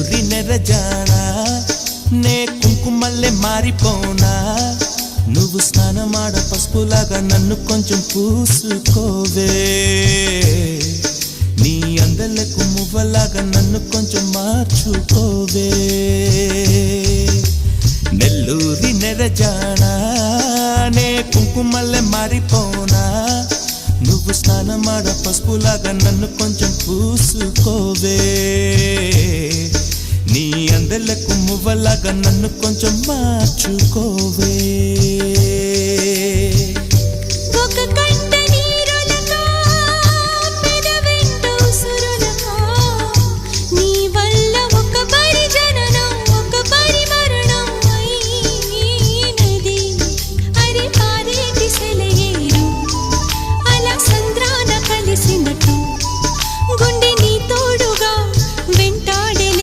నెల్లూరి నెరజానా నే కుంకుమల్లే మారిపోనా నువ్వు స్నానమాడ పసుపులాగా నన్ను కొంచెం పూసుకోవే నీ అందలకు మువ్వలాగా నన్ను కొంచెం మార్చుకోవే నెల్లూరి నెరజానా నే కుంకుమల్లే మారిపోనా నువ్వు స్నానమాడ పసుపులాగా నన్ను కొంచెం పూసుకోవే నీ అందలకు మువ్వలాగా నన్ను కొంచెం మార్చుకోవే